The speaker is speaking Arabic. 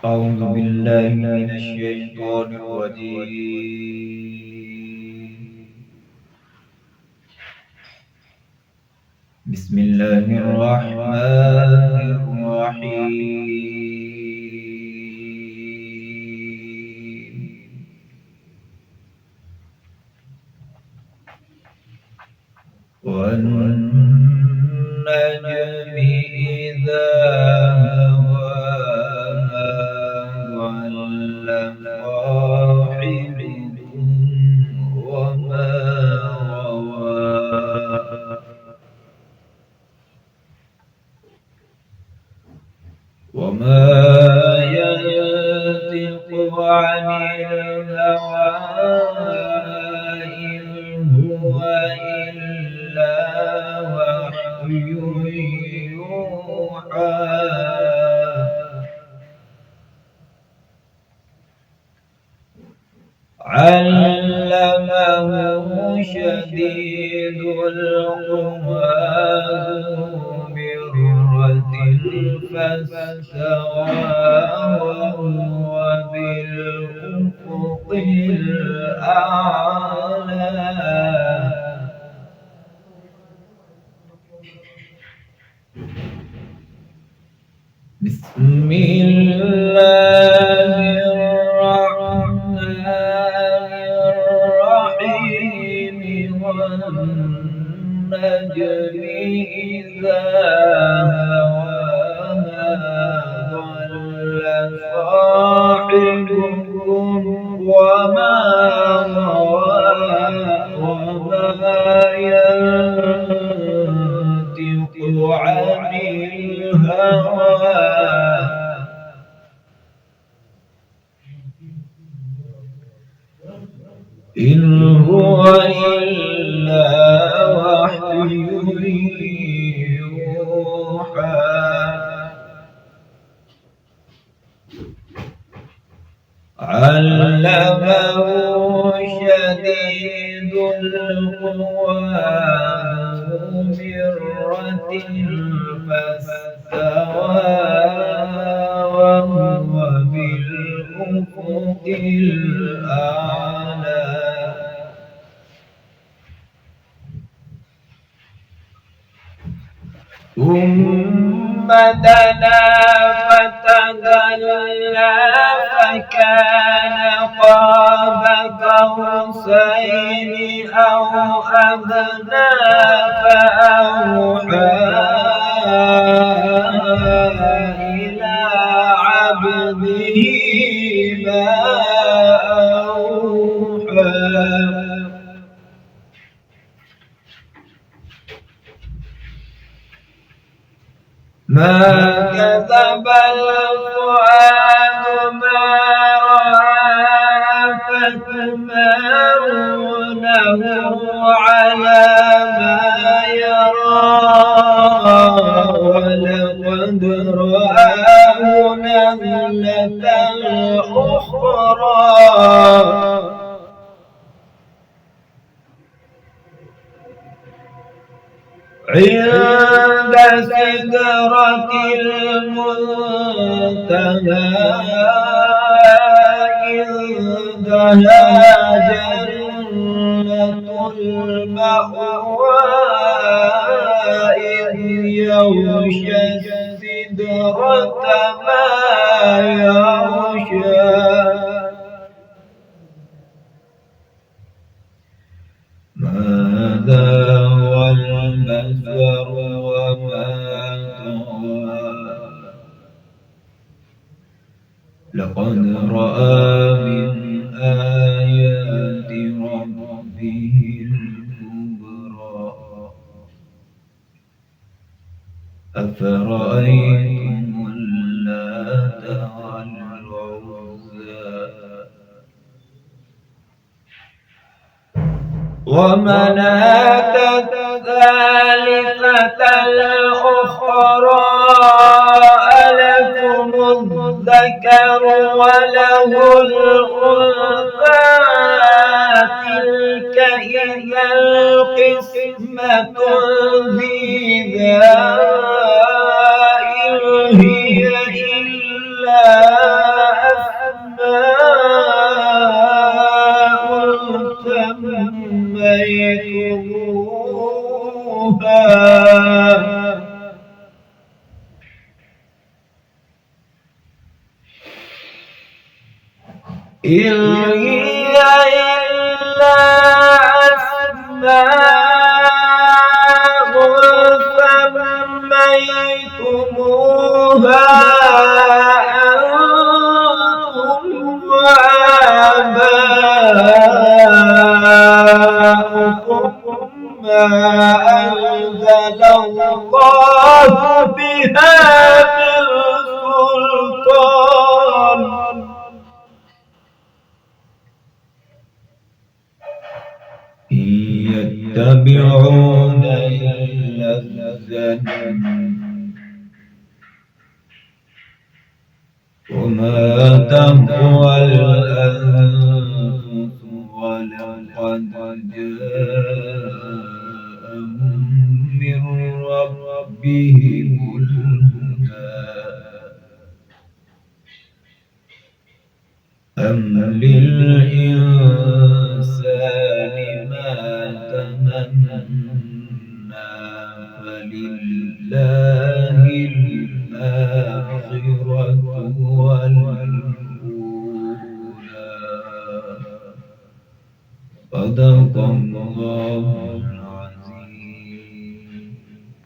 أعوذ بالله من الشيطان الرجيم. بسم الله الرحمن الرحيم. والنجم إذا هواها ضل صاحبكم وما غوى وما ينطق عن الهوى إن هو إلا وحي يوحى علمه شديد القوى ذو مرة فاستوى وهو بالأفق الأعلى. بسم الله الرحمن الرحيم. والنجم إذا هواها ضل صاحبكم وما غوى وما ينطق عن الهوى إن هو إلا وحي يوحى علمه شديد القوى ذو مرة فاستوى وهو بالأفق الأعلى. ثم دنا فتدلى فكان قاب قوسين أو أدنى فأوحى إلى عبده ما أوحى. ما كذب الفؤاد ما رأى فتمارونه على ما يرى ولقد رآه نزلة أخرى عند سدرة المنتهى عندها جنة المأوى إذ يغشى السدرة ما يغشى ماذا هو البصر وما طغى لقد رأى من آيات ربه الكبرى أفرأيتم اللات والعزى ومناة الثالثة الأخرى ألكم الذكر وله الأنثى تلك إذا القسمة ضيزى إن هي إلا إن هي إلا أسماء سميتموها أنتم وآباؤكم ما أنزل الله بها من سلطان إن يتبعون إلا الظن وما تهوى الأنفس ولقد جاءهم من ربهم الهدى أم للإنسان ما تمنى فلله الآخرة والأولى صدق الله